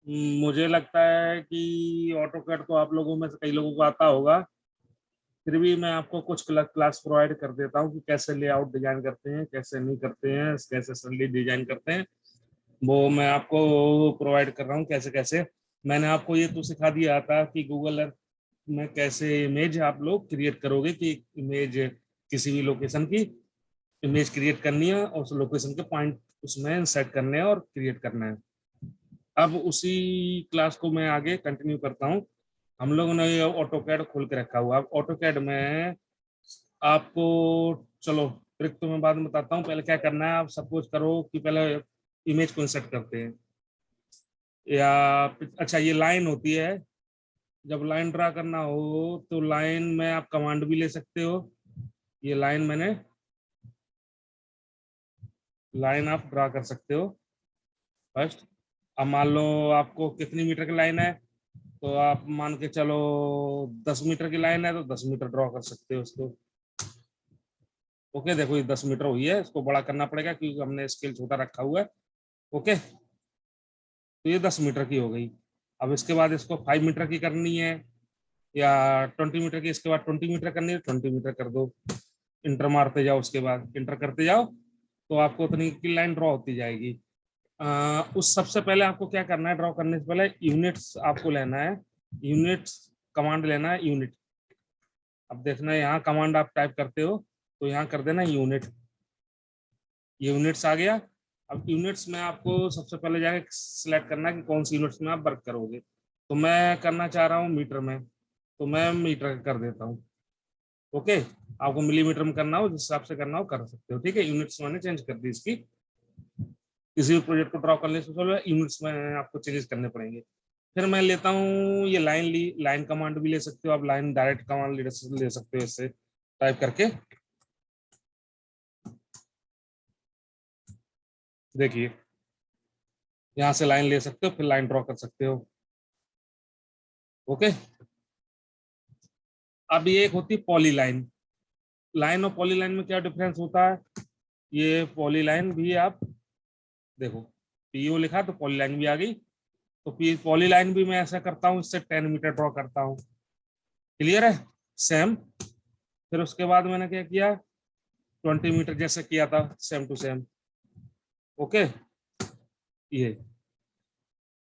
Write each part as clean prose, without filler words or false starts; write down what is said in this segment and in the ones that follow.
मुझे लगता है कि ऑटो कैड तो आप लोगों में से कई लोगों को आता होगा। फिर भी मैं आपको कुछ क्लास प्रोवाइड कर देता हूँ कि कैसे लेआउट डिजाइन करते हैं, कैसे नहीं करते हैं, कैसे सैलरी डिजाइन करते हैं। वो मैं आपको प्रोवाइड कर रहा हूँ कैसे कैसे। मैंने आपको ये तो सिखा दिया था कि गूगल अर्थ में कैसे इमेज आप लोग क्रिएट करोगे, कि इमेज किसी भी लोकेशन की इमेज क्रिएट करनी है और उस लोकेशन के पॉइंट उसमें सेट करने हैं और क्रिएट करना है। अब उसी क्लास को मैं आगे कंटिन्यू करता हूँ। हम लोगों ने ये ऑटो कैड खोल के रखा हुआ है। ऑटो कैड में आपको, चलो ट्रिक तो मैं बाद में बताता हूँ, पहले क्या करना है। आप सपोज करो कि पहले इमेज को इंसर्ट करते हैं, या अच्छा ये लाइन होती है। जब लाइन ड्रा करना हो तो लाइन में आप कमांड भी ले सकते हो। ये लाइन मैंने लाइन आप ड्रा कर सकते हो फर्स्ट। अब मान लो आपको कितनी मीटर की लाइन है, तो आप मान के चलो 10 मीटर की लाइन है तो 10 मीटर ड्रॉ कर सकते हो उसको। ओके, देखो ये 10 मीटर हुई है, इसको बड़ा करना पड़ेगा क्योंकि हमने स्केल छोटा रखा हुआ है। ओके, तो ये 10 मीटर की हो गई। अब इसके बाद इसको 5 मीटर की करनी है या 20 मीटर की, इसके बाद 20 मीटर करनी है, 20 मीटर कर दो। इंटर मारते जाओ, उसके बाद इंटर करते जाओ, तो आपको उतनी की लाइन ड्रॉ होती जाएगी। उस सबसे पहले आपको क्या करना है, ड्रॉ करने से पहले यूनिट्स आपको लेना है। यूनिट्स कमांड लेना है, यूनिट। अब देखना है यहाँ कमांड आप टाइप करते हो तो यहाँ कर देना यूनिट। यूनिट्स आ गया। अब यूनिट्स में आपको सबसे पहले जाके सिलेक्ट करना है कि कौन सी यूनिट्स में आप वर्क करोगे। तो मैं करना चाह रहा हूँ मीटर में, तो मैं मीटर कर देता हूँ। ओके, आपको मिलीमीटर में करना हो, जिस हिसाब से करना हो कर सकते हो। ठीक है, यूनिट्स मैंने चेंज कर दी इसकी। किसी भी प्रोजेक्ट को ड्रॉ करने से पहले यूनिट्स में आपको चेंजेस करने पड़ेंगे। फिर मैं लेता हूँ ये लाइन ली। लाइन कमांड भी ले सकते हो आप, लाइन डायरेक्ट कमांड ले सकते हो इससे टाइप करके। देखिए यहाँ से लाइन ले सकते हो, फिर लाइन ड्रॉ कर सकते हो। ओके, अब ये एक होती है पॉली लाइन। लाइन और पॉली लाइन में क्या डिफरेंस होता है, ये पॉली लाइन भी आप देखो, पीओ लिखा तो पॉली लाइन भी आ गई। तो पॉली लाइन भी मैं ऐसा करता हूँ, इससे 10 मीटर ड्रॉ करता हूँ। क्लियर है, सेम। फिर उसके बाद मैंने क्या किया, 20 मीटर जैसे किया था, सेम टू सेम। ओके, ये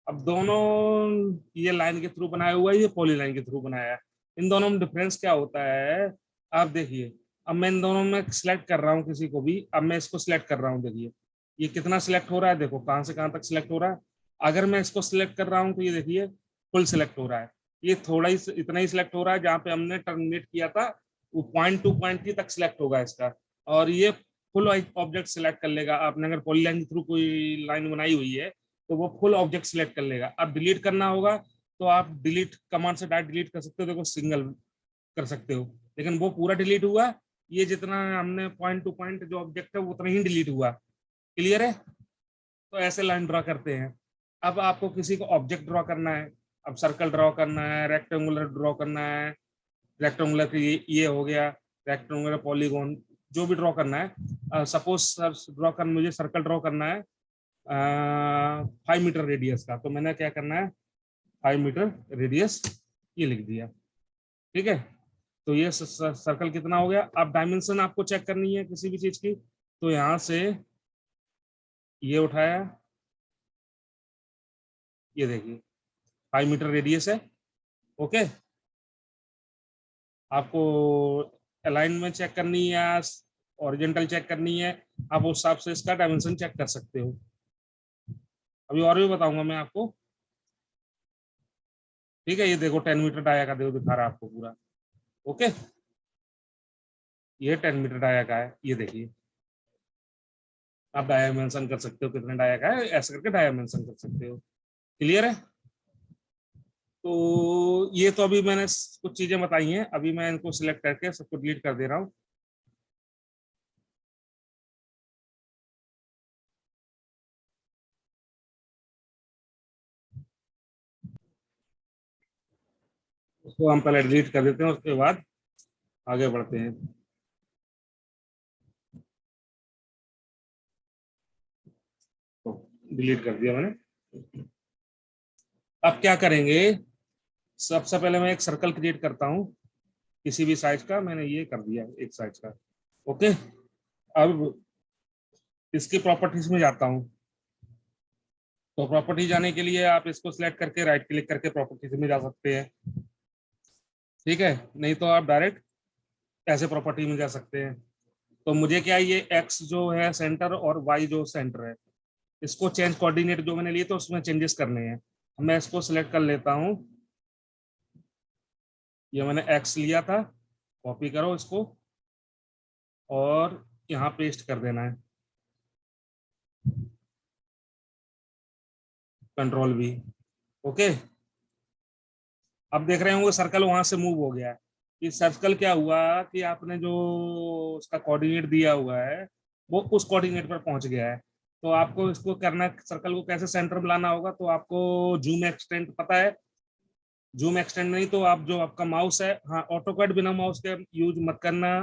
अब दोनों ये लाइन के थ्रू बनाया हुआ है, ये पॉली लाइन के थ्रू बनाया है। इन दोनों में डिफरेंस क्या होता है, आप देखिए। अब मैं इन दोनों में सिलेक्ट कर रहा हूँ किसी को भी। अब मैं इसको सिलेक्ट कर रहा हूँ, देखिए ये कितना सिलेक्ट हो रहा है, देखो कहाँ से कहाँ तक सिलेक्ट हो रहा है। अगर मैं इसको सिलेक्ट कर रहा हूँ तो ये देखिए फुल सिलेक्ट हो रहा है। ये थोड़ा ही इतना ही सिलेक्ट हो रहा है, जहाँ पे हमने टर्मिनेट किया था वो पॉइंट टू पॉइंट ही तक सिलेक्ट होगा इसका। और ये फुल ऑब्जेक्ट सिलेक्ट कर लेगा। आपने अगर पॉली लाइन के थ्रू कोई लाइन बनाई हुई है तो वो फुल ऑब्जेक्ट सिलेक्ट कर लेगा। अब डिलीट करना होगा तो आप डिलीट कमांड से डायरेक्ट डिलीट कर सकते हो, देखो सिंगल कर सकते हो। लेकिन वो पूरा डिलीट हुआ, ये जितना हमने पॉइंट टू पॉइंट जो ऑब्जेक्ट है वो उतना ही डिलीट हुआ। क्लियर है, तो ऐसे लाइन ड्रॉ करते हैं। अब आपको किसी को ऑब्जेक्ट ड्रॉ करना है, अब सर्कल ड्रॉ करना है, रेक्टेंगुलर ड्रॉ करना है। रेक्टेंगुलर की ये हो गया, रेक्टेंगुलर पॉलीगॉन जो भी ड्रॉ करना है। सपोज सर ड्रॉ करना, मुझे सर्कल ड्रॉ करना है 5 मीटर रेडियस का, तो मैंने क्या करना है, 5 मीटर रेडियस ये लिख दिया। ठीक है, तो ये सर्कल कितना हो गया। अब डायमेंशन आपको चेक करनी है किसी भी चीज की, तो यहां से ये उठाया, ये देखिए 5 मीटर रेडियस है। ओके, आपको अलाइनमेंट चेक करनी है या ओरिजेंटल चेक करनी है, आप उस हिसाब से इसका डायमेंशन चेक कर सकते हो। अभी और भी बताऊंगा मैं आपको। ठीक है, ये देखो 10 मीटर डाया का देखो दिखा रहा है आपको पूरा। ओके, ये 10 मीटर डाया का है, ये देखिए। आप डायमेंशन कर सकते हो कितने डाया का है, ऐसे करके डायमेंशन कर सकते हो। क्लियर है, तो ये तो अभी मैंने कुछ चीजें बताई हैं, अभी मैं इनको सिलेक्ट करके सबको डिलीट कर दे रहा हूँ। उसको हम पहले डिलीट कर देते हैं, उसके बाद आगे बढ़ते हैं। तो डिलीट कर दिया मैंने। अब क्या करेंगे, सबसे पहले मैं एक सर्कल क्रिएट करता हूँ किसी भी साइज का, मैंने ये कर दिया एक साइज का। ओके, अब इसकी प्रॉपर्टीज में जाता हूँ। तो प्रॉपर्टी जाने के लिए आप इसको सिलेक्ट करके राइट क्लिक करके प्रॉपर्टीज में जा सकते हैं, ठीक है। नहीं तो आप डायरेक्ट ऐसे प्रॉपर्टी में जा सकते हैं। तो मुझे क्या है, ये एक्स जो है सेंटर और वाई जो सेंटर है, इसको चेंज कोऑर्डिनेट जो मैंने लिए तो उसमें चेंजेस करने हैं। मैं इसको सिलेक्ट कर लेता हूँ, ये मैंने एक्स लिया था, कॉपी करो इसको और यहाँ पेस्ट कर देना है, कंट्रोल वी। ओके, अब देख रहे होंगे सर्कल वहां से मूव हो गया है। इस सर्कल क्या हुआ कि आपने जो उसका कोऑर्डिनेट दिया हुआ है वो उस कोऑर्डिनेट पर पहुंच गया है। तो आपको इसको करना, सर्कल को कैसे सेंटर में लाना होगा, तो आपको जूम एक्सटेंड पता है। जूम एक्सटेंड नहीं तो आप जो आपका माउस है, हाँ ऑटोकैड बिना माउस के यूज मत करना,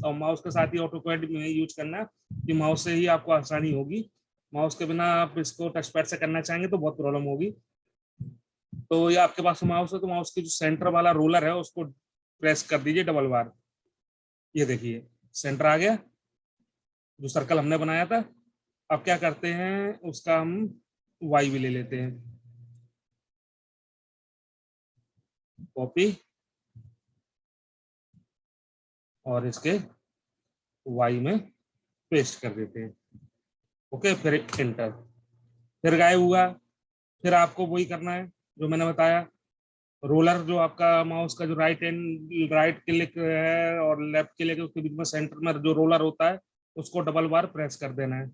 और माउस के साथ ही ऑटोकैड में यूज करना, कि माउस से ही आपको आसानी होगी। माउस के बिना आप इसको टच पैड से करना चाहेंगे तो बहुत प्रॉब्लम होगी। तो ये आपके पास माउस है तो माउस की जो सेंटर वाला रोलर है उसको प्रेस कर दीजिए डबल बार। ये देखिए सेंटर आ गया जो सर्कल हमने बनाया था। अब क्या करते हैं, उसका हम वाई भी ले लेते हैं, कॉपी और इसके वाई में पेस्ट कर देते हैं। ओके, फिर एंटर, फिर गायब हुआ। फिर आपको वही करना है जो मैंने बताया, रोलर जो आपका माउस का जो राइट क्लिक है और लेफ्ट क्लिक है उसके बीच में सेंटर में जो रोलर होता है उसको डबल बार प्रेस कर देना है।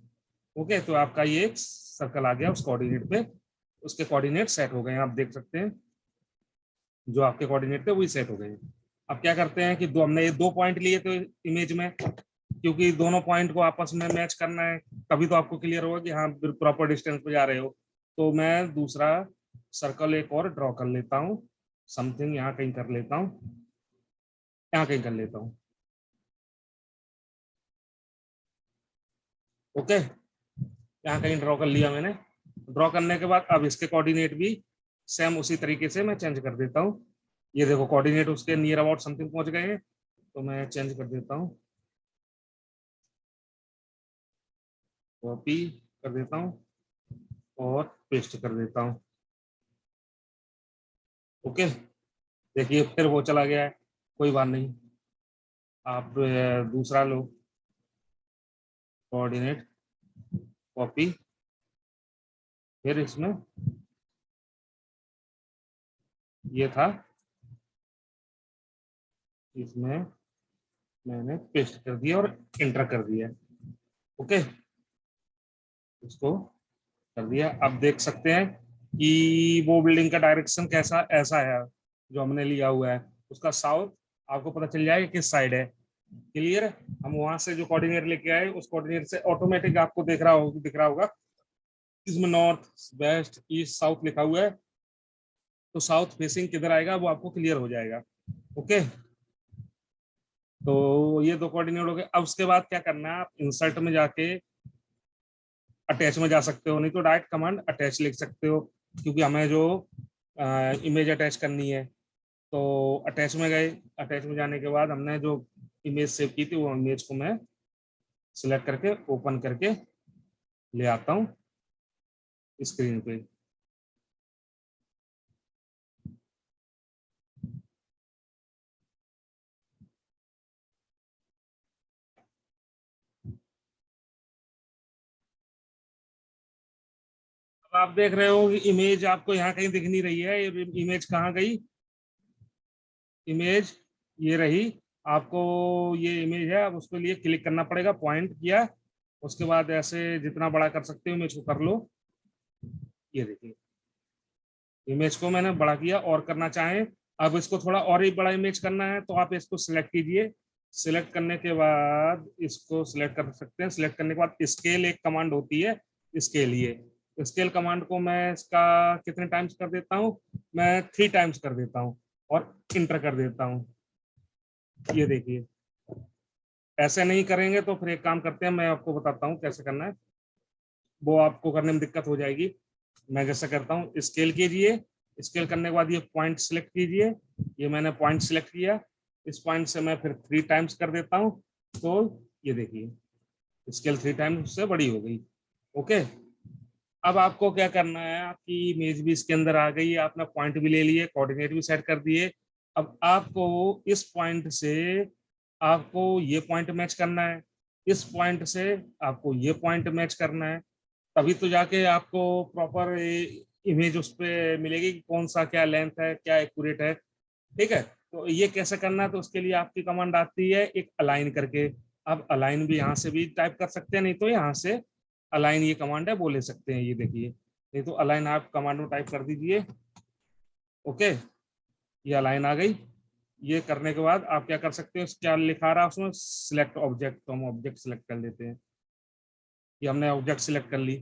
ओके, तो आपका ये सर्कल आ गया उस कोऑर्डिनेट पे, उसके कोऑर्डिनेट सेट हो गए हैं, आप देख सकते हैं जो आपके कोऑर्डिनेट थे वही सेट हो गए हैं। अब क्या करते हैं कि हमने ये 2 पॉइंट लिए थे इमेज में, क्योंकि दोनों पॉइंट को आपस में मैच करना है, तभी तो आपको क्लियर होगा कि हाँ प्रॉपर डिस्टेंस पे जा रहे हो। तो मैं दूसरा सर्कल एक और ड्रॉ कर लेता हूँ, समथिंग यहाँ कहीं कर लेता हूँ, यहाँ कहीं कर लेता हूँ। ओके, यहाँ कहीं ड्रॉ कर लिया मैंने। ड्रॉ करने के बाद अब इसके कोऑर्डिनेट भी सेम उसी तरीके से मैं चेंज कर देता हूँ। ये देखो कोऑर्डिनेट उसके नियर अबाउट समथिंग पहुंच गए हैं, तो मैं चेंज कर देता हूँ, कॉपी कर देता हूँ और पेस्ट कर देता हूँ। ओके, देखिए फिर वो चला गया है, कोई बात नहीं। आप दूसरा लो, कोऑर्डिनेट कॉपी, फिर इसमें ये था, इसमें मैंने पेस्ट कर दिया और एंटर कर दिया। ओके, इसको कर दिया। अब देख सकते हैं कि वो बिल्डिंग का डायरेक्शन कैसा ऐसा है जो हमने लिया हुआ है, उसका साउथ आपको पता चल जाएगा किस साइड है। क्लियर, हम वहां से जो कोऑर्डिनेट लेके आए उस कोऑर्डिनेट से ऑटोमेटिक आपको दिख रहा होगा इसमें नॉर्थ वेस्ट ईस्ट साउथ लिखा हुआ है, तो साउथ फेसिंग किधर आएगा वो आपको क्लियर हो जाएगा। ओके, तो ये दो कोऑर्डिनेट हो गए। अब उसके बाद क्या करना है, आप इंसर्ट में जाके अटैच में जा सकते हो, नहीं तो डायरेक्ट कमांड अटैच लिख सकते हो, क्योंकि हमें जो इमेज अटैच करनी है। तो अटैच में गए, अटैच में जाने के बाद हमने जो इमेज सेव की थी वो इमेज को मैं सिलेक्ट करके ओपन करके ले आता हूँ स्क्रीन पे। अब आप देख रहे हो कि इमेज आपको यहाँ कहीं दिख नहीं रही है, ये इमेज कहाँ गई, इमेज ये रही। आपको ये इमेज है, अब उसके लिए क्लिक करना पड़ेगा, पॉइंट किया, उसके बाद ऐसे जितना बड़ा कर सकते हो इमेज को कर लो। ये देखिए इमेज को मैंने बड़ा किया, और करना चाहें अब इसको थोड़ा और ही बड़ा इमेज करना है तो आप इसको सिलेक्ट कीजिए। सिलेक्ट करने के बाद इसको सिलेक्ट कर सकते हैं, सिलेक्ट करने के बाद स्केल एक कमांड होती है इसके लिए। स्केल कमांड को मैं इसका कितने टाइम्स कर देता हूँ, मैं 3 टाइम्स कर देता हूँ और इंटर कर देता हूँ। ये देखिए, ऐसे नहीं करेंगे तो फिर एक काम करते हैं, मैं आपको बताता हूँ कैसे करना है, वो आपको करने में दिक्कत हो जाएगी। मैं जैसे करता हूँ, स्केल कीजिए, स्केल करने के बाद ये पॉइंट सिलेक्ट कीजिए, ये मैंने पॉइंट सिलेक्ट किया, इस पॉइंट से मैं फिर 3 टाइम्स कर देता हूँ, तो ये देखिए स्केल 3 टाइम्स से बड़ी हो गई। ओके, अब आपको क्या करना है, आपकी इमेज भी इसके अंदर आ गई है, आपने पॉइंट भी ले लिए, कोऑर्डिनेट भी सेट कर दिए। अब आपको इस पॉइंट से आपको ये पॉइंट मैच करना है, इस पॉइंट से आपको ये पॉइंट मैच करना है, तभी तो जाके आपको प्रॉपर इमेज उस पर मिलेगी कि कौन सा क्या लेंथ है, क्या एक्यूरेट है। ठीक है, तो ये कैसे करना है, तो उसके लिए आपकी कमांड आती है एक अलाइन करके। आप अलाइन भी यहाँ से भी टाइप कर सकते हैं, नहीं तो यहाँ से अलाइन ये कमांड है वो ले सकते हैं, ये देखिए, नहीं तो अलाइन आप कमांड में टाइप कर दीजिए। ओके, ये अलाइन आ गई। ये करने के बाद आप क्या कर सकते हैं, क्या लिखा रहा है उसमें, सिलेक्ट ऑब्जेक्ट, तो हम ऑब्जेक्ट सिलेक्ट कर लेते हैं, ये हमने ऑब्जेक्ट सिलेक्ट कर ली।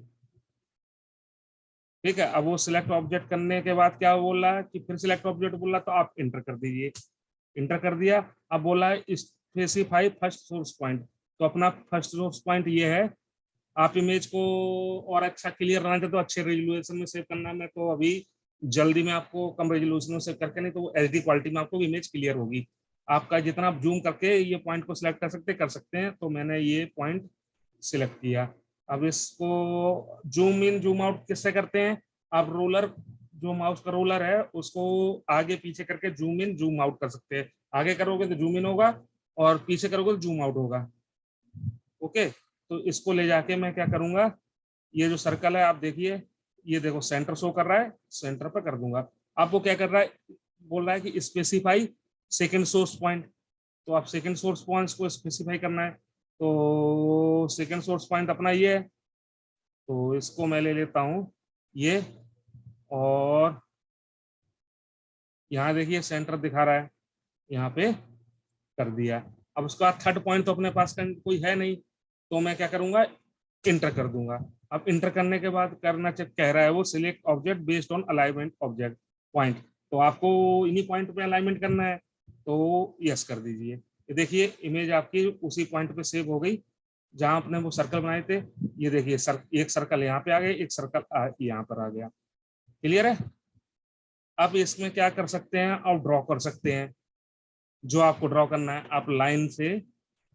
ठीक है, अब वो सिलेक्ट ऑब्जेक्ट करने के बाद क्या बोल रहा है कि फिर सिलेक्ट ऑब्जेक्ट बोल रहा है, तो आप इंटर कर दीजिए। इंटर कर दिया। अब बोला है स्पेसिफाई फर्स्ट सोर्स पॉइंट, तो अपना फर्स्ट सोर्स पॉइंट ये है। आप इमेज को और अच्छा क्लियर रहना चाहते तो अच्छे रेजोल्यूशन में सेव करना, मैं तो अभी जल्दी में आपको कम रेजोल्यूशन में सेव करके, नहीं तो एचडी क्वालिटी में आपको इमेज क्लियर होगी। आपका जितना आप जूम करके ये पॉइंट को सिलेक्ट कर सकते हैं, तो मैंने ये पॉइंट सिलेक्ट किया। अब इसको जूम इन जूम आउट किससे करते हैं, आप रोलर, जो माउस का रोलर है उसको आगे पीछे करके जूम इन जूम आउट कर सकते हैं। आगे करोगे तो जूम इन होगा, और पीछे करोगे तो जूम आउट होगा। ओके, तो इसको ले जाके मैं क्या करूंगा, ये जो सर्कल है आप देखिए, ये देखो सेंटर शो कर रहा है, सेंटर पर कर दूंगा। आपको क्या कर रहा है, बोल रहा है कि स्पेसिफाई सेकंड सोर्स पॉइंट, तो आप सेकंड सोर्स पॉइंट्स को स्पेसिफाई करना है। तो सेकंड सोर्स पॉइंट अपना ये है, तो इसको मैं ले लेता हूँ ये, और यहाँ देखिए सेंटर दिखा रहा है, यहाँ पे कर दिया। अब उसका थर्ड पॉइंट तो अपने पास कोई है नहीं, तो मैं क्या करूंगा, इंटर कर दूंगा। अब इंटर करने के बाद करना कह रहा है वो select object based on alignment object point, तो आपको इन्हीं पॉइंट पे अलाइनमेंट करना है, तो यस कर दीजिए। ये देखिए इमेज आपकी उसी पॉइंट पे सेव हो गई जहां आपने वो सर्कल बनाए थे। ये देखिए एक सर्कल यहाँ पे आ गया, एक सर्कल यहाँ पर आ गया। क्लियर है। अब इसमें क्या कर सकते हैं, आप ड्रॉ कर सकते हैं, जो आपको ड्रॉ करना है आप लाइन से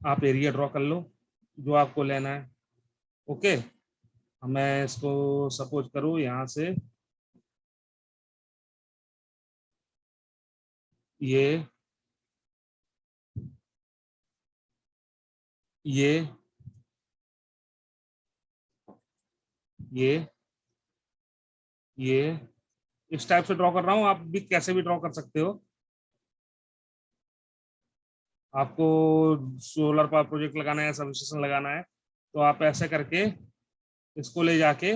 आप एरिया ड्रॉ कर लो जो आपको लेना है। ओके, मैं इसको सपोज करूँ यहाँ से, ये ये ये ये इस टाइप से ड्रॉ कर रहा हूँ, आप भी कैसे भी ड्रॉ कर सकते हो। आपको सोलर पावर प्रोजेक्ट लगाना है, सब स्टेशन लगाना है, तो आप ऐसे करके इसको ले जाके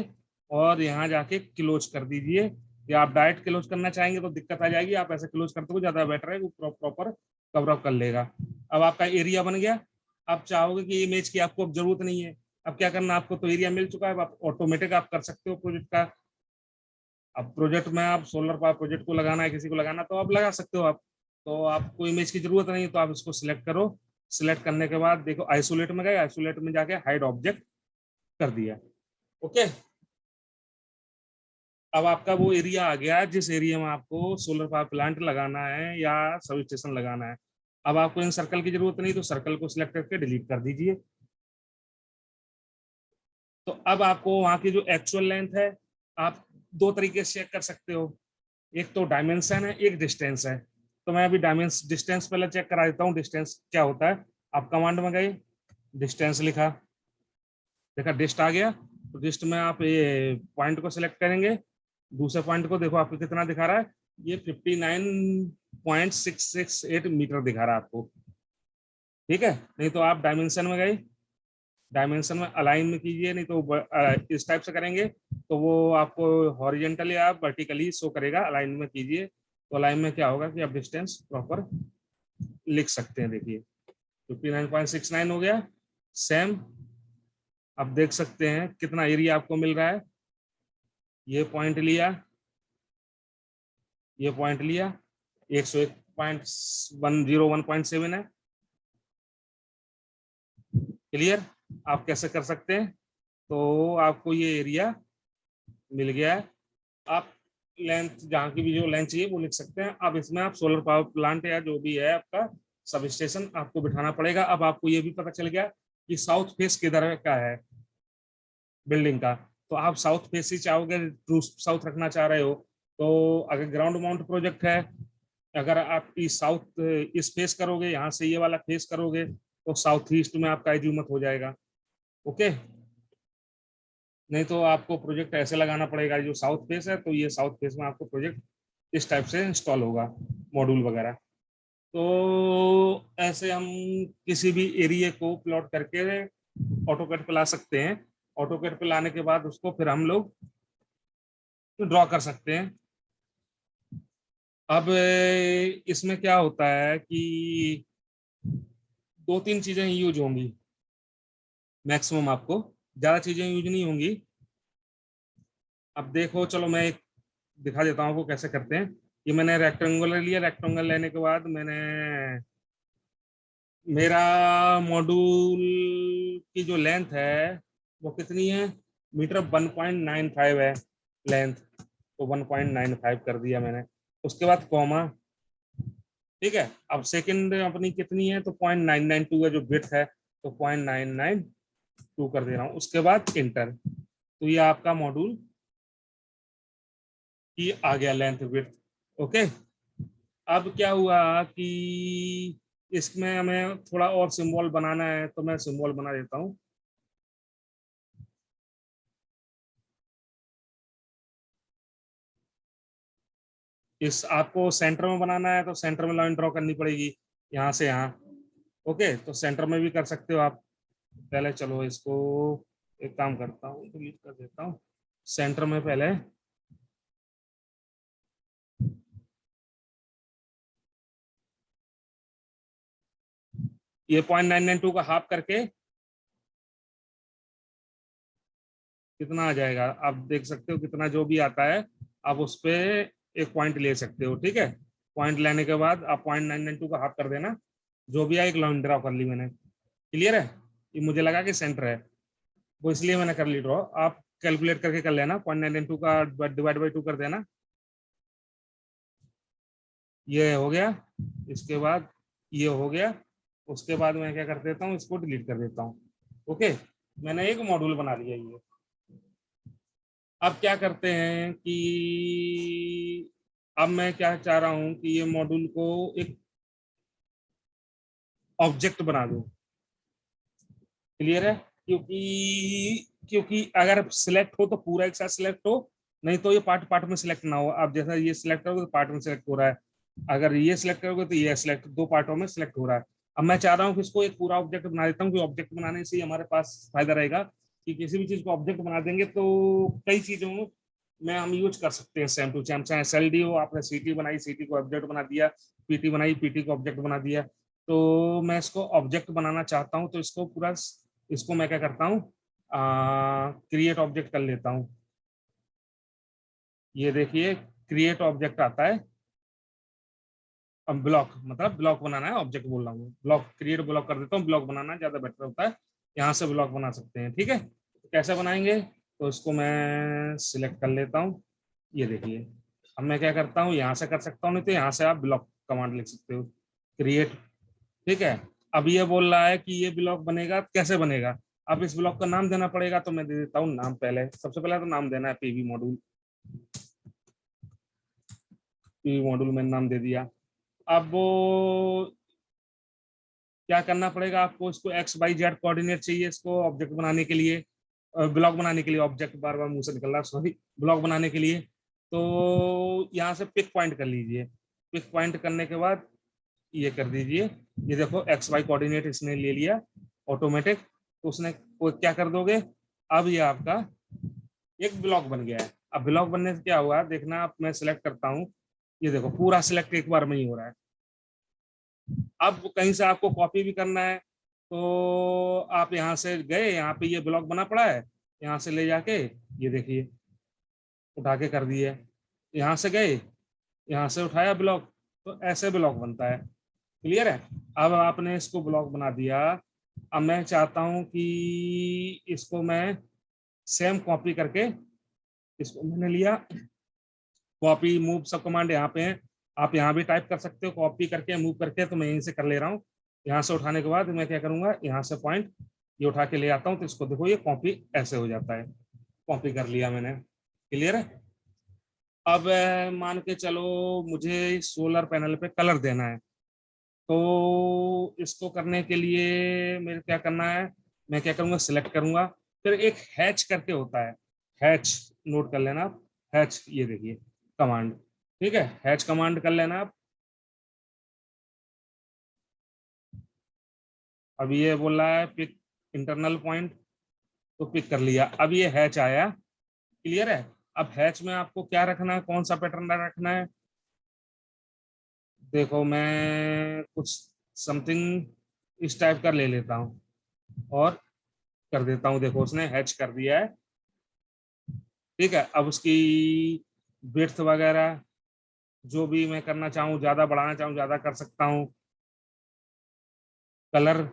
और यहाँ जाके क्लोज कर दीजिए, या आप डायरेक्ट क्लोज करना चाहेंगे तो दिक्कत आ जाएगी, आप ऐसे क्लोज करते हो ज्यादा बेटर है, वो प्रॉपर कवर अप कर लेगा। अब आपका एरिया बन गया। आप चाहोगे कि इमेज की आपको अब जरूरत नहीं है, अब क्या करना, आपको तो एरिया मिल चुका है, आप ऑटोमेटिक आप कर सकते हो प्रोजेक्ट का। अब प्रोजेक्ट में आप सोलर पावर प्रोजेक्ट को लगाना है, किसी को लगाना तो आप लगा सकते हो आप, तो आपको इमेज की जरूरत नहीं, तो आप इसको सिलेक्ट करो। सिलेक्ट करने के बाद देखो आइसोलेट में गए, आइसोलेट में जाके हाइड ऑब्जेक्ट कर दिया। ओके, अब आपका वो एरिया आ गया जिस एरिया में आपको सोलर पावर प्लांट लगाना है या सब स्टेशन लगाना है। अब आपको इन सर्कल की जरूरत नहीं, तो सर्कल को सिलेक्ट करके डिलीट कर दीजिए। तो अब आपको वहां की जो एक्चुअल लेंथ है, आप दो तरीके से चेक कर सकते हो, एक तो डायमेंशन है, एक डिस्टेंस है। तो मैं अभी डायमेंस डिस्टेंस पहले चेक करा देता हूँ, डिस्टेंस क्या होता है। आप कमांड में गए, डिस्टेंस लिखा, देखा डिस्ट आ गया, तो डिस्ट में आप ये पॉइंट को सिलेक्ट करेंगे, दूसरे पॉइंट को देखो आपको कितना दिखा रहा है, ये 59.668 मीटर दिखा रहा है आपको। ठीक है, नहीं तो आप डायमेंशन में गए, डायमेंशन में अलाइन में कीजिए, नहीं तो इस टाइप से करेंगे तो वो आपको हॉरिजेंटली या वर्टिकली शो करेगा। अलाइन में कीजिए, तो अलाइन में क्या होगा कि आप डिस्टेंस प्रॉपर लिख सकते हैं। देखिए 59.69 हो गया। सेम आप देख सकते हैं कितना एरिया आपको मिल रहा है। ये पॉइंट लिया, ये पॉइंट लिया, 101.101.7 है। क्लियर। आप कैसे कर सकते हैं, तो आपको ये एरिया मिल गया है। आप लेंथ, जहाँ की भी जो लेंथ चाहिए वो लिख सकते हैं। अब इसमें आप सोलर पावर प्लांट या जो भी है आपका सब स्टेशन आपको बिठाना पड़ेगा। अब आपको ये भी पता चल गया कि साउथ फेस किधर का है बिल्डिंग का। तो आप साउथ फेस ही चाहोगे, ट्रू साउथ रखना चाह रहे हो, तो अगर ग्राउंड माउंट प्रोजेक्ट है, अगर आप इस साउथ इस फेस करोगे, यहाँ से ये वाला फेस करोगे, तो साउथ ईस्ट में आपका एज्यूमत हो जाएगा। ओके, नहीं तो आपको प्रोजेक्ट ऐसे लगाना पड़ेगा, जो साउथ फेस है तो ये साउथ फेस में आपको प्रोजेक्ट इस टाइप से इंस्टॉल होगा, मॉड्यूल वगैरह। तो ऐसे हम किसी भी एरिया को प्लॉट करके ऑटोकैड पे ला सकते हैं। ऑटोकैड पे लाने के बाद उसको फिर हम लोग ड्रॉ कर सकते हैं। अब इसमें क्या होता है कि दो तीन चीजें यूज होंगी मैक्सिमम, आपको ज्यादा चीजें यूज नहीं होंगी। अब देखो, चलो मैं एक दिखा देता हूँ आपको कैसे करते हैं। ये मैंने रेक्टेंगुलर लिया, रेक्टेंगल लेने के बाद मैंने मेरा मॉड्यूल की जो लेंथ है वो कितनी है, मीटर 1.95 है लेंथ, तो 1.95 कर दिया मैंने। उसके बाद कॉमा, ठीक है। अब सेकंड अपनी कितनी है, तो 0.992 है जो विड्थ है, तो 0.992 कर दे रहा हूँ। उसके बाद इंटर, तो ये आपका मॉड्यूल की आ गया लेंथ विड्थ। ओके, अब क्या हुआ कि इसमें हमें थोड़ा और सिंबल बनाना है, तो मैं सिंबल बना देता हूँ। इस आपको सेंटर में बनाना है तो सेंटर में लाइन ड्रॉ करनी पड़ेगी, यहाँ से यहाँ। ओके, तो सेंटर में भी कर सकते हो आप। पहले चलो इसको एक काम करता हूँ, डिलीट कर देता हूँ। सेंटर में पहले ये 0.992 का हाफ करके कितना आ जाएगा, आप देख सकते हो कितना जो भी आता है, आप उस पे एक पॉइंट ले सकते हो। ठीक है, पॉइंट लेने के बाद आप 0.992 का हाफ कर देना, जो भी है एक लाइन ड्रॉ कर ली मैंने। क्लियर है, ये मुझे लगा कि सेंटर है, वो इसलिए मैंने कर ली ड्रॉ। आप कैलकुलेट करके कर लेना, 0.992 का डिवाइड बाई 2 कर देना, ये हो गया। इसके बाद ये हो गया। उसके बाद मैं क्या कर देता हूँ, इसको डिलीट कर देता हूँ। ओके, मैंने एक मॉड्यूल बना लिया ये। अब क्या करते हैं कि अब मैं क्या चाह रहा हूं कि ये मॉड्यूल को एक ऑब्जेक्ट बना दूं। क्लियर है, क्योंकि क्योंकि अगर सिलेक्ट हो तो पूरा एक साथ सिलेक्ट हो, नहीं तो ये पार्ट पार्ट में सिलेक्ट ना हो। आप जैसा ये सिलेक्ट करोगे तो पार्ट में सिलेक्ट हो रहा है, अगर ये सिलेक्ट करोगे तो ये सिलेक्ट, दो पार्टों में सिलेक्ट हो रहा है। अब मैं चाह रहा हूँ कि इसको एक पूरा ऑब्जेक्ट बना देता हूँ, कि ऑब्जेक्ट बनाने से ही हमारे पास फायदा रहेगा कि किसी भी चीज को ऑब्जेक्ट बना देंगे तो कई चीजों में हम यूज कर सकते हैं सेम टू सेम। चाहे SLD हो, आपने सीटी बनाई, सीटी को ऑब्जेक्ट बना दिया, पीटी बनाई, पीटी को ऑब्जेक्ट बना दिया। तो मैं इसको ऑब्जेक्ट बनाना चाहता हूँ, तो इसको पूरा, इसको मैं क्या करता हूँ, क्रिएट ऑब्जेक्ट कर लेता हूँ। ये देखिए क्रिएट ऑब्जेक्ट आता है। अब ब्लॉक, मतलब ब्लॉक बनाना है, ऑब्जेक्ट बोल रहा हूँ, ब्लॉक क्रिएट ब्लॉक कर देता हूँ। ब्लॉक बनाना ज्यादा बेटर होता है, यहाँ से ब्लॉक बना सकते हैं। ठीक है, तो कैसे बनाएंगे, तो इसको मैं सिलेक्ट कर लेता हूँ। ये देखिए, अब मैं क्या करता हूँ, यहाँ से कर सकता हूँ, नहीं तो यहाँ से आप ब्लॉक कमांड लिख सकते हो, क्रिएट। ठीक है, अब ये बोल रहा है कि ये ब्लॉक बनेगा, कैसे बनेगा। अब इस ब्लॉक का नाम देना पड़ेगा, तो मैं दे देता हूँ नाम। पहले सबसे पहले तो नाम देना है, पीवी मॉड्यूल। पीवी मॉड्यूल मैंने नाम दे दिया। अब वो क्या करना पड़ेगा आपको, इसको XYZ कोऑर्डिनेट चाहिए इसको ऑब्जेक्ट बनाने के लिए, ब्लॉक बनाने के लिए, ऑब्जेक्ट बार बार मुंह से निकल रहा है, सॉरी, ब्लॉक बनाने के लिए। तो यहाँ से पिक पॉइंट कर लीजिए। पिक पॉइंट करने के बाद ये कर दीजिए, ये देखो XY कोऑर्डिनेट इसने ले लिया ऑटोमेटिक। तो उसने वो क्या कर दोगे, अब ये आपका एक ब्लॉक बन गया है। अब ब्लॉक बनने से क्या हुआ देखना, आप मैं सिलेक्ट करता हूँ, ये देखो पूरा सिलेक्ट एक बार में ही हो रहा है। अब कहीं से आपको कॉपी भी करना है, तो आप यहाँ से गए, यहाँ पे ये ब्लॉक बना पड़ा है, यहाँ से ले जाके ये देखिए उठा के कर दिए। यहाँ से गए, यहाँ से उठाया ब्लॉक, तो ऐसे ब्लॉक बनता है। क्लियर है, अब आपने इसको ब्लॉक बना दिया। अब मैं चाहता हूँ कि इसको मैं सेम कॉपी करके, इसको मैंने लिया, कॉपी मूव सब कमांड यहाँ पे है, आप यहाँ भी टाइप कर सकते हो कॉपी करके मूव करके, तो मैं यहीं से कर ले रहा हूँ। यहाँ से उठाने के बाद मैं क्या करूंगा, यहाँ से पॉइंट ये उठा के ले आता हूँ, तो इसको देखो ये कॉपी ऐसे हो जाता है, कॉपी कर लिया मैंने। क्लियर है। अब मान के चलो मुझे सोलर पैनल पे कलर देना है, तो इसको करने के लिए मेरे क्या करना है, मैं क्या करूंगा, सिलेक्ट करूंगा, फिर एक हैच करके होता है, हैच नोट कर लेना आप, हैच ये देखिए कमांड, ठीक है, हैच कमांड कर लेना आप। अब ये बोल रहा है पिक इंटरनल पॉइंट, तो पिक कर लिया, अब ये हैच आया। क्लियर है। अब हैच में आपको क्या रखना है, कौन सा पैटर्न रखना है, देखो मैं कुछ समथिंग इस टाइप का ले लेता हूँ और कर देता हूँ, देखो उसने हैच कर दिया है। ठीक है। अब उसकी विड्थ वगैरह जो भी मैं करना चाहूँ, ज्यादा बढ़ाना चाहूँ ज्यादा कर सकता हूँ। कलर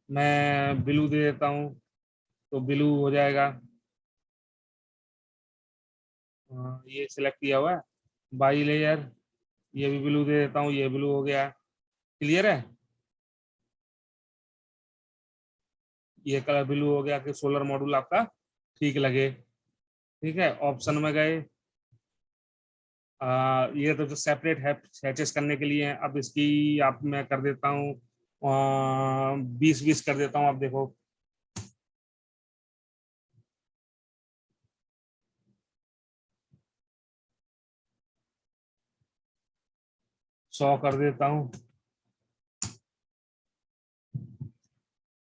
मैं ब्लू दे देता हूँ, तो ब्लू हो जाएगा। ये सिलेक्ट किया हुआ है, बाई लेयर ये भी ब्लू दे देता हूँ, ये ब्लू हो गया। क्लियर है। ये कलर ब्लू हो गया कि सोलर मॉड्यूल आपका ठीक लगे। ठीक है। ऑप्शन में गए, ये तो जो सेपरेट है हैचेस करने के लिए है, अब इसकी आप मैं कर देता हूँ 20-20 कर देता हूँ, आप देखो 100 कर देता हूँ,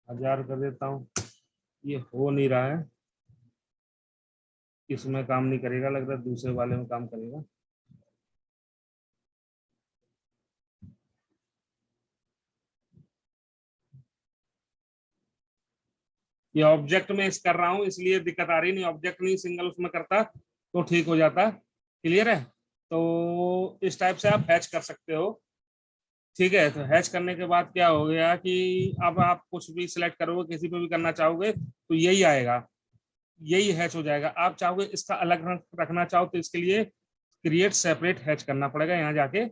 1000 कर देता हूँ। ये हो नहीं रहा है, इसमें काम नहीं करेगा, लग रहा है दूसरे वाले में काम करेगा। ये ऑब्जेक्ट में इस कर रहा हूँ इसलिए दिक्कत आ रही, नहीं ऑब्जेक्ट नहीं सिंगल उसमें करता तो ठीक हो जाता। क्लियर है। तो इस टाइप से आप हैच कर सकते हो। ठीक है। तो हैच करने के बाद क्या हो गया कि अब आप कुछ भी सिलेक्ट करोगे, किसी पे भी करना चाहोगे तो यही आएगा, यही हैच हो जाएगा। आप चाहोगे इसका अलग रखना चाहो तो इसके लिए क्रिएट सेपरेट हैच करना पड़ेगा यहाँ जाके,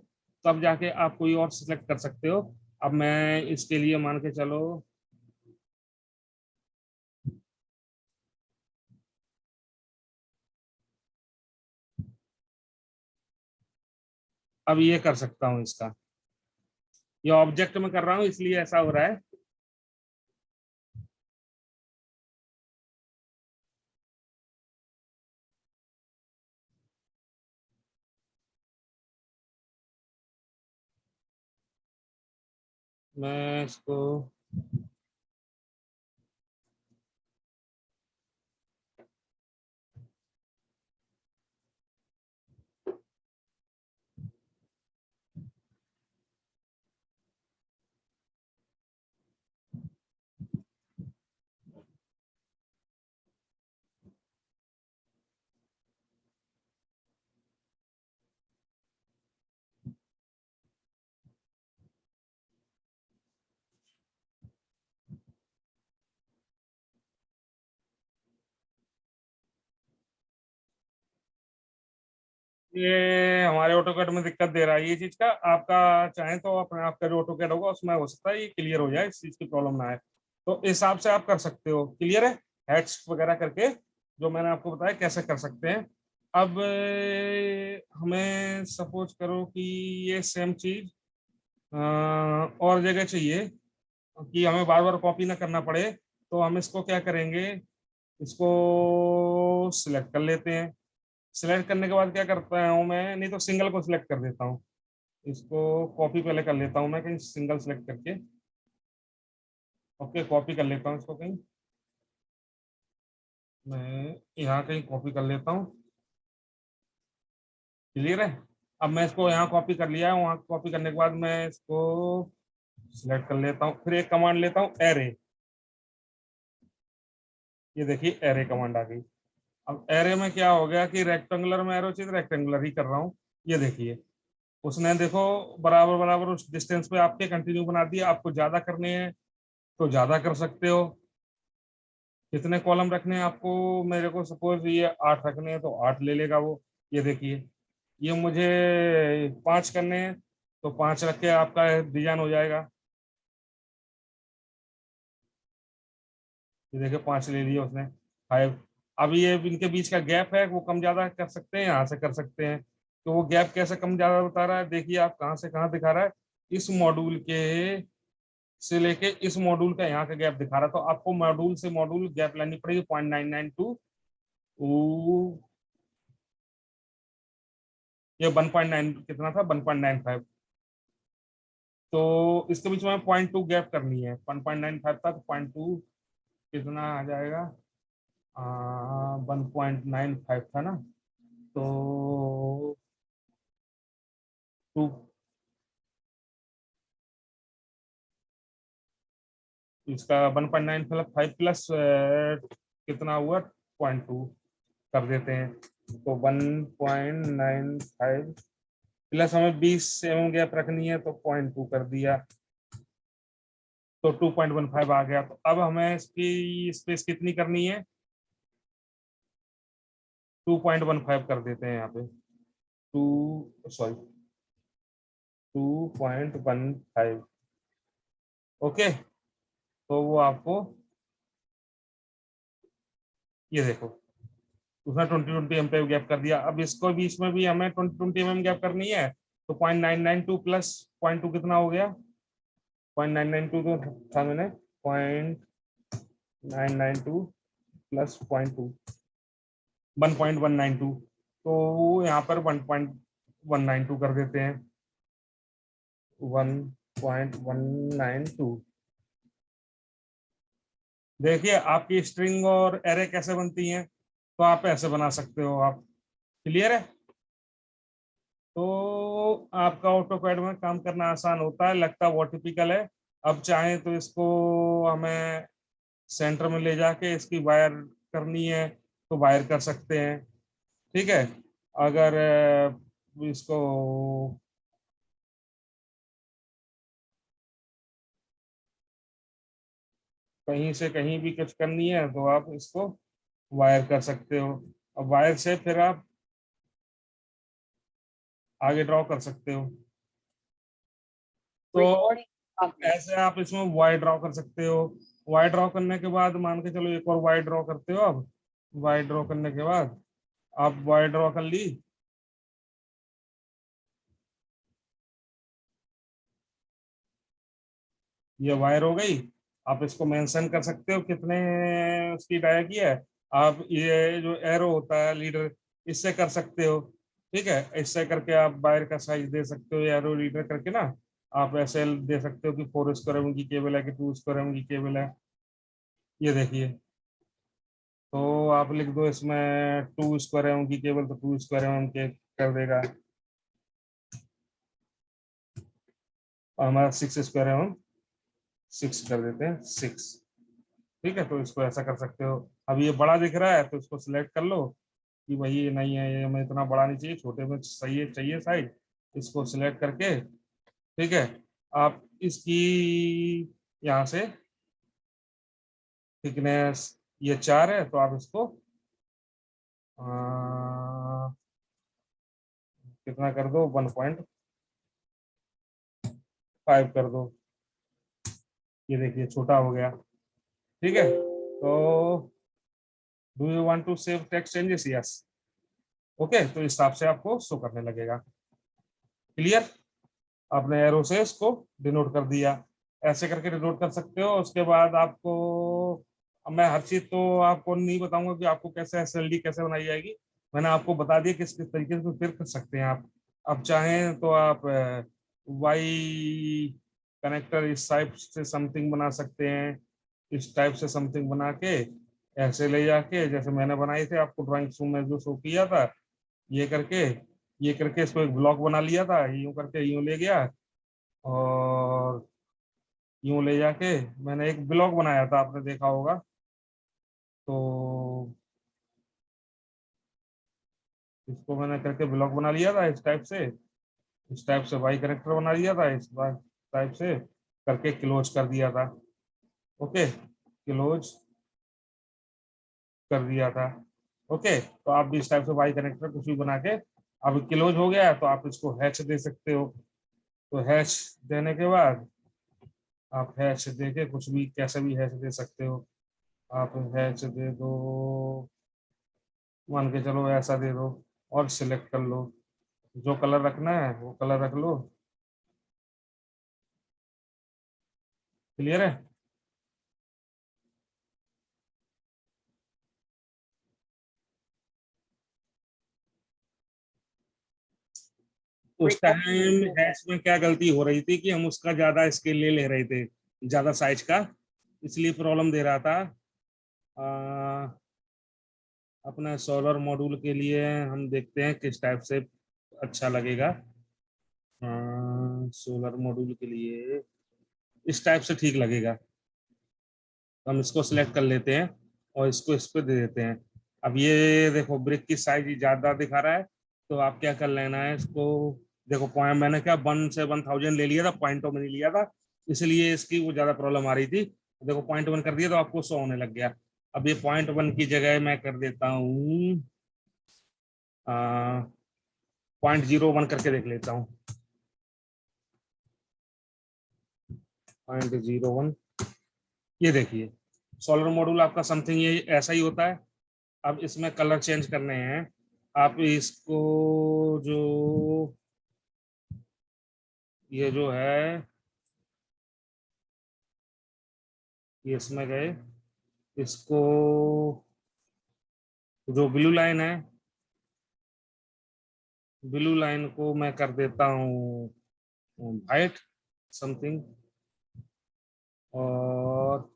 तब जाके आप कोई और सिलेक्ट कर सकते हो। अब मैं इसके लिए मान के चलो, अब ये कर सकता हूँ इसका, ये ऑब्जेक्ट में कर रहा हूँ इसलिए ऐसा हो रहा है। मैं इसको ये हमारे ऑटोकैड में दिक्कत दे रहा है ये चीज का, आपका चाहे तो अपने आपका जो ऑटोकैड होगा उसमें हो सकता है ये क्लियर हो जाए, इस चीज की प्रॉब्लम ना आए, तो इस हिसाब से आप कर सकते हो। क्लियर है। हैच वगैरह करके जो मैंने आपको बताया कैसे कर सकते हैं। अब हमें सपोज करो कि ये सेम चीज और जगह चाहिए कि हमें बार बार कॉपी ना करना पड़े, तो हम इसको क्या करेंगे, इसको सिलेक्ट कर लेते हैं। सिलेक्ट करने के बाद क्या करता हूँ मैं, नहीं तो सिंगल को सिलेक्ट कर देता हूँ, इसको कॉपी पहले कर लेता हूँ मैं कहीं सिंगल सिलेक्ट करके। ओके कॉपी कर लेता हूँ इसको कहीं, मैं यहाँ कहीं कॉपी कर लेता हूँ। क्लियर है। अब मैं इसको यहाँ कॉपी कर लिया है, वहाँ कॉपी करने के बाद मैं इसको सिलेक्ट कर लेता हूँ, फिर एक कमांड लेता हूँ एरे। ये देखिए एरे कमांड आ गई। अब एरे में क्या हो गया कि रेक्टेंगुलर में एरो चाहिए, रेक्टेंगुलर ही कर रहा हूँ। ये देखिए उसने देखो बराबर बराबर उस डिस्टेंस पे आपके कंटिन्यू बना दिया। आपको ज्यादा करने हैं तो ज्यादा कर सकते हो। कितने कॉलम रखने हैं आपको, मेरे को सपोज ये 8 रखने हैं तो 8 ले लेगा वो। ये देखिए ये मुझे 5 करने हैं, तो 5 रख के आपका डिजाइन हो जाएगा। ये देखिए 5 ले लिया उसने, 5। अब ये इनके बीच का गैप है, वो कम ज्यादा कर सकते हैं, यहाँ से कर सकते हैं। तो वो गैप कैसे कम ज्यादा बता रहा है, देखिए आप कहाँ से कहाँ दिखा रहा है, इस मॉड्यूल के से लेके इस मॉड्यूल का यहाँ का गैप दिखा रहा है। तो आपको मॉड्यूल से मॉड्यूल गैप लेनी पड़ेगी 0.992। ये 1.9 कितना था, 1.95। तो इसके बीच में 0.2 गैप करनी है, 1.95 था तो 0.2 कितना आ जाएगा, 1.95 था ना, तो टू, इसका 1.95 प्लस कितना हुआ, 0.2 कर देते हैं। तो 1.95 प्लस हमें 20 गैप रखनी है, तो 0.2 कर दिया, तो 2.15 आ गया। तो अब हमें इसकी स्पेस कितनी करनी है, 2.15 कर देते हैं यहाँ पे, 2 सॉरी 2.15। ओके, तो वो आपको, ये देखो उसने 20-20 mm गैप कर दिया। अब इसको बीच में भी हमें 20-20 mm गैप करनी है, तो 0.992 प्लस 0.2 कितना हो गया, 0.992 तो था मैंने, 0.992 प्लस 0.2, 1.192। तो यहाँ पर 1.192 कर देते हैं, 1.192। देखिए आपकी स्ट्रिंग और एरे कैसे बनती हैं, तो आप ऐसे बना सकते हो आप। क्लियर है। तो आपका ऑटोकैड में काम करना आसान होता है, लगता वो टिपिकल है। अब चाहें तो इसको हमें सेंटर में ले जाके इसकी वायर करनी है, तो वायर कर सकते हैं। ठीक है। अगर इसको कहीं से कहीं भी कुछ करनी है, तो आप इसको वायर कर सकते हो। अब वायर से फिर आप आगे ड्रॉ कर सकते हो। तो ऐसे आप इसमें वाई ड्रॉ कर सकते हो। वाई ड्रॉ करने के बाद मान के चलो एक और वाई ड्रॉ करते हो। अब वाई ड्रॉ करने के बाद आप वाई ड्रॉ कर ली, ये वायर हो गई। आप इसको मेंशन कर सकते हो कितने उसकी डाया की है। आप ये जो एरो होता है लीडर, इससे कर सकते हो। ठीक है, इससे करके आप वायर का साइज दे सकते हो, एरो लीडर करके ना। आप ऐसे दे सकते हो कि 4 स्क्वायर एम की केबल है कि 2 स्क्वायर एम की केबल है। ये देखिए, तो आप लिख दो इसमें 2 स्क्वायर एम की केबल, तो 2 स्क्वायर एम के कर देगा। और हमारा 6 स्क्वायर एम 6 कर देते हैं, 6। ठीक है, तो इसको ऐसा कर सकते हो। अब ये बड़ा दिख रहा है तो इसको सिलेक्ट कर लो कि भाई ये नहीं है, ये हमें इतना बड़ा नहीं चाहिए, छोटे में सही है, चाहिए साइज। इसको सिलेक्ट करके, ठीक है, आप इसकी यहाँ से थिकनेस ये 4 है, तो आप इसको कितना कर दो, 1.5 कर दो। ये देखिए छोटा हो गया। ठीक है, तो do you want to save text changes, yes. Okay, तो इस हिसाब से आपको शो करने लगेगा। क्लियर। आपने एरो से इसको डिनोट कर दिया, ऐसे करके डिनोट कर सकते हो। उसके बाद आपको, अब मैं हर चीज तो आपको नहीं बताऊंगा कि आपको कैसे एसएलडी कैसे बनाई जाएगी। मैंने आपको बता दिया किस किस तरीके से फिर कर सकते हैं आप। अब चाहें तो आप वाई कनेक्टर इस टाइप से समथिंग बना सकते हैं, इस टाइप से समथिंग बना के ऐसे ले जाके, जैसे मैंने बनाई थे आपको ड्राइंग में जो शो किया था, ये करके, ये करके इसको एक ब्लॉक बना लिया था, यूं करके यूं ले गया, और यूं ले जाके मैंने एक ब्लॉक बनाया था, आपने देखा होगा। तो इसको मैंने करके ब्लॉक बना लिया था इस टाइप से, इस टाइप से वाई कनेक्टर बना लिया था, इस टाइप से करके क्लोज कर दिया था। ओके, क्लोज कर दिया था। ओके, तो आप भी इस टाइप से वाई कनेक्टर कुछ भी बना के अब क्लोज हो गया तो आप इसको हैच दे सकते हो। तो हैच देने के बाद आप हैच देके कुछ भी कैसे भी हैच दे सकते हो। आप हैच दे दो, मान के चलो ऐसा दे दो, और सिलेक्ट कर लो, जो कलर रखना है वो कलर रख लो। क्लियर है? उस टाइम हैश में क्या गलती हो रही थी कि हम उसका ज्यादा स्केल ले रहे थे, ज्यादा साइज का, इसलिए प्रॉब्लम दे रहा था। आ, अपने सोलर मॉड्यूल के लिए हम देखते हैं किस टाइप से अच्छा लगेगा। सोलर मॉड्यूल के लिए इस टाइप से ठीक लगेगा। हम इसको सिलेक्ट कर लेते हैं और इसको इस पे दे देते हैं। अब ये देखो ब्रिक की साइज ज्यादा दिखा रहा है, तो आप क्या कर लेना है इसको। देखो पॉइंट मैंने क्या 1 से 1000 ले लिया था, पॉइंटों में नहीं लिया था, इसलिए इसकी वो ज्यादा प्रॉब्लम आ रही थी। देखो पॉइंट 1 कर दिया तो आपको 100 होने लग गया। अब ये पॉइंट 1 की जगह मैं कर देता हूँ 0.01 करके देख लेता हूँ। 0.01, ये देखिए सोलर मॉड्यूल आपका समथिंग ये ऐसा ही होता है। अब इसमें कलर चेंज करने हैं। आप इसको जो ये जो है, ये इसमें गए, इसको जो ब्लू लाइन है, ब्लू लाइन को मैं कर देता हूँ वाइट समथिंग, और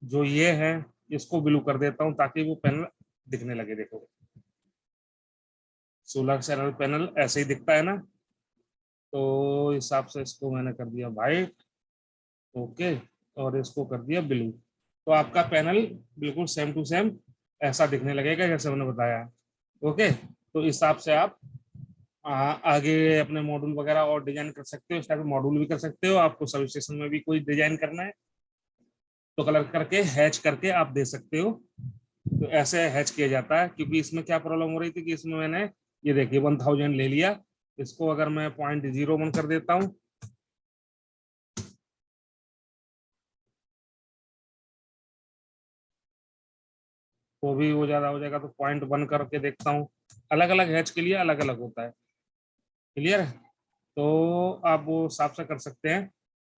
जो ये है इसको ब्लू कर देता हूँ ताकि वो पैनल दिखने लगे। देखो सोलर सेल पैनल ऐसे ही दिखता है ना, तो हिसाब से इसको मैंने कर दिया वाइट। ओके, और इसको कर दिया ब्लू, तो आपका पैनल बिल्कुल सेम टू सेम ऐसा दिखने लगेगा जैसे मैंने बताया। ओके, तो इस हिसाब से आप आगे अपने मॉड्यूल वगैरह और डिजाइन कर सकते हो। इस टाइप के मॉड्यूल भी कर सकते हो। आपको सब स्टेशन में भी कोई डिजाइन करना है तो कलर करके हैच करके आप दे सकते हो। तो ऐसे हैच किया जाता है, क्योंकि इसमें क्या प्रॉब्लम हो रही थी कि इसमें मैंने ये देखिए 1000 ले लिया, इसको अगर मैं 0.01 कर देता हूँ तो भी वो ज्यादा हो जाएगा। तो 0.1 करके देखता हूँ। अलग अलग हैच के लिए अलग अलग होता है। क्लियर है? तो आप वो हिसाब से कर सकते हैं।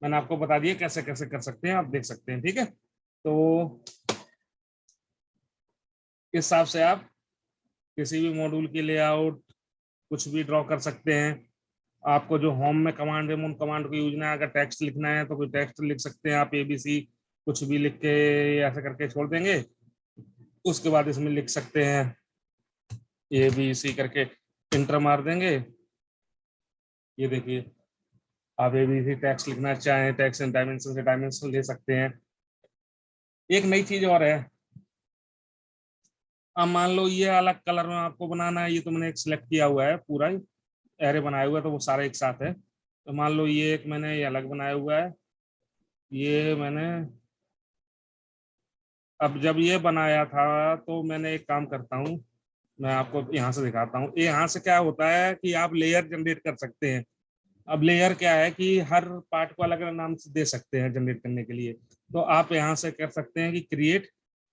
मैंने आपको बता दिया कैसे कैसे कर सकते हैं, आप देख सकते हैं। ठीक है, तो इस हिसाब से आप किसी भी मॉड्यूल की लेआउट कुछ भी ड्रॉ कर सकते हैं। आपको जो होम में कमांड है उन कमांड को यूज ना, अगर टेक्स्ट लिखना है तो कोई टेक्स्ट लिख सकते हैं आप, ABC कुछ भी लिख के ऐसा करके छोड़ देंगे। उसके बाद इसमें लिख सकते हैं ABC करके इंटर मार देंगे। ये देखिए, आप ABC टेक्स्ट लिखना चाहें, टेक्स्ट एंड डायमेंशन से डायमेंशन ले सकते हैं। एक नई चीज और है, अब मान लो ये अलग कलर में आपको बनाना है, ये तो मैंने एक सिलेक्ट किया हुआ है, पूरा एरे बनाया हुआ है तो वो सारे एक साथ है। तो मान लो ये एक मैंने ये अलग बनाया हुआ है, ये मैंने अब जब ये बनाया था तो मैंने एक काम करता हूँ, मैं आपको यहाँ से दिखाता हूँ। यहाँ से क्या होता है कि आप लेयर जनरेट कर सकते हैं। अब लेयर क्या है कि हर पार्ट को अलग अलग नाम से दे सकते हैं जनरेट करने के लिए। तो आप यहाँ से कर सकते हैं कि क्रिएट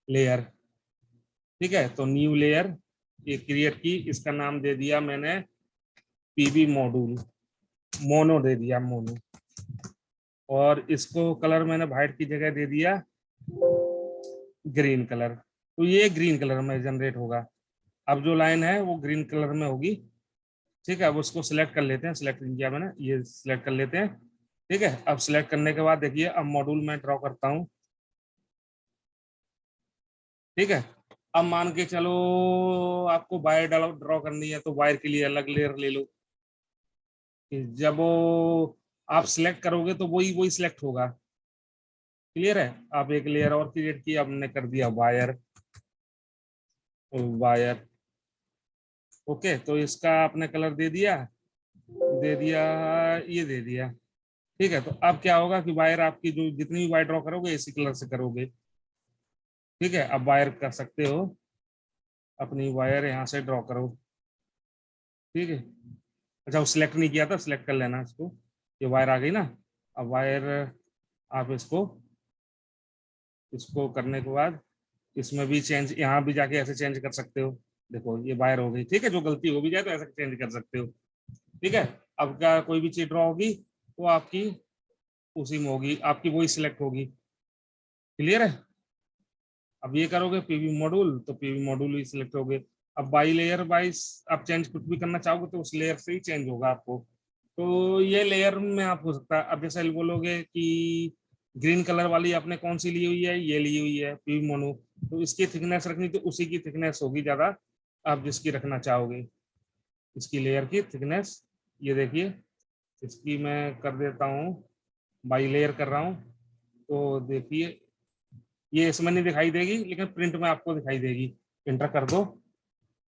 लेयर। ठीक है, तो न्यू लेयर ये क्रिएट की, इसका नाम दे दिया मैंने PB मॉड्यूल, मोनो दे दिया मोनो, और इसको कलर मैंने व्हाइट की जगह दे दिया ग्रीन कलर। तो ये ग्रीन कलर में जनरेट होगा। अब जो लाइन है वो ग्रीन कलर में होगी। ठीक है, अब उसको सिलेक्ट कर लेते हैं, सिलेक्ट किया मैंने, ये सिलेक्ट कर लेते हैं। ठीक है, अब सिलेक्ट करने के बाद देखिए अब मॉड्यूल में ड्रॉ करता हूँ। ठीक है, अब मान के चलो आपको वायर ड्रॉ करनी है तो वायर के लिए अलग लेयर ले लो। कि जब वो आप सिलेक्ट करोगे तो वही वही सिलेक्ट होगा। क्लियर है? आप एक लेयर और क्रिएट किया, हमने कर दिया वायर, वायर। ओके, तो इसका आपने कलर दे दिया, दे दिया, ये दे दिया। ठीक है, तो अब क्या होगा कि वायर आपकी जो जितनी भी वायर ड्रॉ करोगे इसी कलर से करोगे। ठीक है, अब वायर कर सकते हो, अपनी वायर यहाँ से ड्रॉ करो। ठीक है। अच्छा वो सिलेक्ट नहीं किया था, सिलेक्ट कर लेना इसको। ये वायर आ गई ना। अब वायर आप इसको इसको करने के बाद इसमें भी चेंज, यहाँ भी जाके ऐसे चेंज कर सकते हो। देखो ये वायर हो गई, ठीक है। जो गलती हो भी जाए तो ऐसे चेंज कर सकते हो, ठीक है। अब क्या कोई भी चीज ड्रॉ होगी तो आपकी उसी में होगी, आपकी वही सिलेक्ट होगी। क्लियर है। अब ये करोगे पीवी मॉड्यूल तो पीवी मॉड्यूल ही सिलेक्ट होगे। अब बाई लेयर वाइज आप चेंज कुछ भी करना चाहोगे तो उस लेयर से ही चेंज होगा आपको। तो ये लेयर में आप हो सकता है, अब जैसे बोलोगे कि ग्रीन कलर वाली आपने कौन सी ली हुई है, ये ली हुई है पीवी मोनो, तो इसकी थिकनेस रखनी तो उसी की थिकनेस होगी ज्यादा, आप जिसकी रखना चाहोगे। इसकी लेयर की थिकनेस ये देखिए, इसकी मैं कर देता हूँ, बाई लेयर कर रहा हूँ। तो देखिए ये इसमें नहीं दिखाई देगी लेकिन प्रिंट में आपको दिखाई देगी। इंटर कर दो,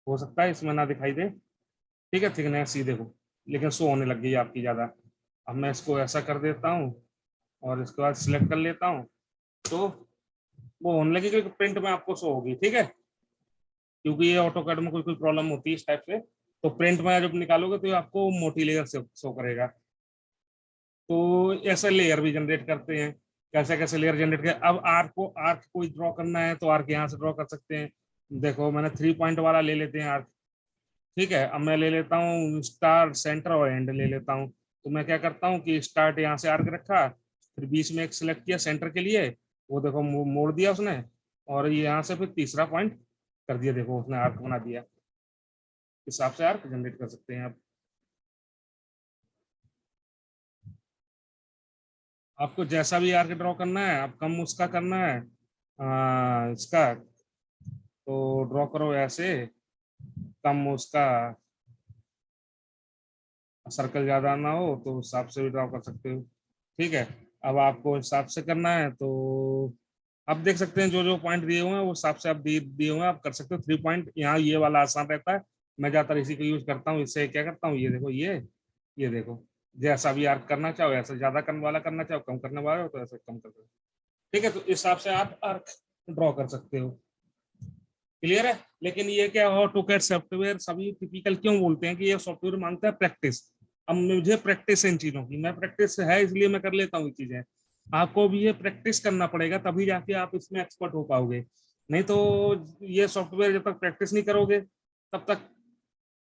हो सकता है इसमें ना दिखाई दे, ठीक है। थिकनेस ही देखो, लेकिन शो होने लग गई आपकी ज़्यादा। अब मैं इसको ऐसा कर देता हूँ और इसके बाद सिलेक्ट कर लेता हूँ, तो वो होने लगेगी क्योंकि प्रिंट में आपको शो होगी, ठीक है। क्योंकि ये ऑटोकैड में कोई कोई प्रॉब्लम होती है इस टाइप से, तो प्रिंट में जब निकालोगे तो ये आपको मोटी लेयर से शो करेगा। तो ऐसे लेयर भी जनरेट करते हैं, कैसे कैसे लेयर जनरेट कर। अब आर्क कोई ड्रॉ करना है तो आर्क यहाँ से ड्रॉ कर सकते हैं। देखो मैंने 3 पॉइंट वाला ले लेते हैं आर्क, ठीक है। अब मैं ले लेता हूँ स्टार, सेंटर और एंड ले लेता हूँ। तो मैं क्या करता हूँ कि स्टार्ट यहाँ से आर्क रखा, फिर बीच में एक सिलेक्ट किया सेंटर के लिए, वो देखो मोड़ दिया उसने, और ये यहाँ से फिर तीसरा पॉइंट कर दिया, देखो उसने आर्क बना दिया। इस हिसाब से आर्क जनरेट कर सकते हैं आप। आपको जैसा भी आर्क ड्रॉ करना है, आप कम उसका करना है इसका, तो ड्रॉ करो ऐसे, कम उसका सर्कल ज्यादा ना हो तो उस हिसाब से भी ड्रॉ कर सकते हो, ठीक है। अब आपको हिसाब से करना है तो आप देख सकते हैं जो जो पॉइंट दिए हुए हैं वो हिसाब से आप दिए हुए हैं, आप कर सकते हो 3 पॉइंट। यहाँ ये वाला आसान रहता है, मैं ज्यादातर इसी को यूज करता हूँ। इससे क्या करता हूँ, ये देखो ये देखो, जैसा भी आर्क करना चाहो, ऐसा ज्यादा करने वाला करना चाहो, कम करने वाला हो तो ऐसे कम कर दो, ठीक है। तो इस हिसाब से आप आर्क ड्रॉ कर सकते हो। क्लियर है। लेकिन ये क्या ऑटोकैड सॉफ्टवेयर सभी टिपिकल क्यों बोलते हैं कि ये सॉफ्टवेयर मांगता है प्रैक्टिस। अब मुझे प्रैक्टिस है इन चीजों की, मैं प्रैक्टिस है इसलिए मैं कर लेता हूँ ये चीजें। आपको भी ये प्रैक्टिस करना पड़ेगा तभी जाके आप इसमें एक्सपर्ट हो पाओगे। नहीं तो ये सॉफ्टवेयर जब तक प्रैक्टिस नहीं करोगे तब तक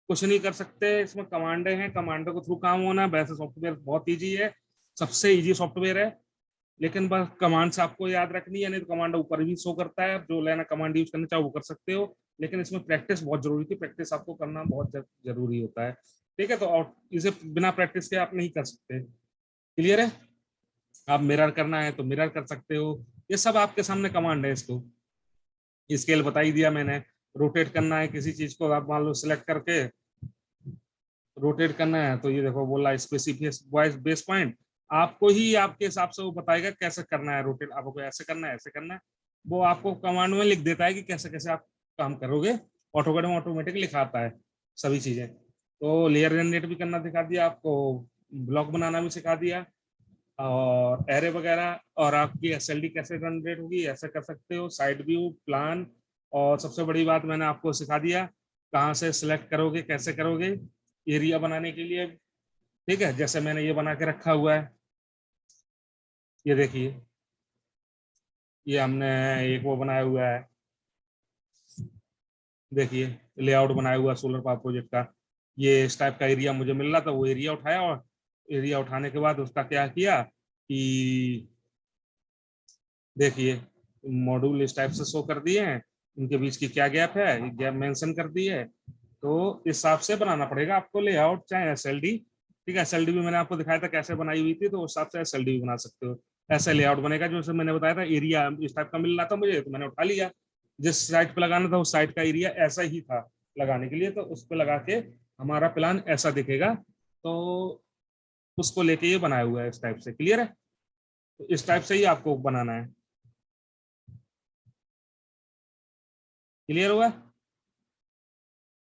कुछ नहीं कर सकते। इसमें कमांडे हैं, कमांडो के थ्रू काम होना है। वैसे सॉफ्टवेयर बहुत ईजी है, सबसे ईजी सॉफ्टवेयर है, लेकिन बस कमांड से आपको याद रखनी है, नहीं तो कमांड ऊपर भी शो करता है। जो लेना कमांड यूज करना चाहो वो कर सकते हो, लेकिन इसमें प्रैक्टिस बहुत जरूरी थी, प्रैक्टिस आपको करना बहुत जरूरी होता है, ठीक है। तो और इसे बिना प्रैक्टिस के आप नहीं कर सकते। क्लियर है। आप मिरर करना है तो मिरर कर सकते हो, ये सब आपके सामने कमांड है। इसको स्केल बता ही दिया मैंने। रोटेट करना है किसी चीज को, आप मान लो सिलेक्ट करके रोटेट करना है तो ये देखो बोला स्पेसिफिक बेस पॉइंट, आपको ही आपके हिसाब से वो बताएगा कैसे करना है रोटेट, आपको ऐसे करना है ऐसे करना है, वो आपको कमांड में लिख देता है कि कैसे कैसे आप काम करोगे। ऑटोकैड में ऑटोमेटिक लिखाता है सभी चीजें। तो लेयर जनरेट भी करना दिखा दिया आपको, ब्लॉक बनाना भी सिखा दिया, और एरे वगैरह, और आपकी एसएलडी कैसे जनरेट होगी ऐसे कर सकते हो, साइड व्यू, प्लान, और सबसे बड़ी बात मैंने आपको सिखा दिया कहाँ से सिलेक्ट करोगे, कैसे करोगे एरिया बनाने के लिए, ठीक है। जैसे मैंने ये बना के रखा हुआ है, ये देखिए, ये हमने एक वो बनाया हुआ है, देखिए लेआउट बनाया हुआ सोलर पावर प्रोजेक्ट का। ये इस टाइप का एरिया मुझे मिल रहा था, वो एरिया उठाया, और एरिया उठाने के बाद उसका क्या किया कि देखिए मॉड्यूल इस टाइप से शो कर दिए हैं, उनके बीच की क्या गैप है, गैप मेंशन कर दी है। तो इस हिसाब से बनाना पड़ेगा आपको लेआउट, चाहे एसएलडी, ठीक है। एसएलडी भी मैंने आपको दिखाया था कैसे बनाई हुई थी, तो उस हिसाब से एसएलडी भी बना सकते हो। ऐसे लेआउट बनेगा जो मैंने बताया था, एरिया इस टाइप का मिल रहा था मुझे तो मैंने उठा लिया, जिस साइड पे लगाना था उस साइड का एरिया ऐसा ही था लगाने के लिए, तो उस पर लगा के हमारा प्लान ऐसा दिखेगा। तो उसको लेके ये बनाया हुआ है इस टाइप से। क्लियर है। तो इस टाइप से ही आपको बनाना है। क्लियर हुआ।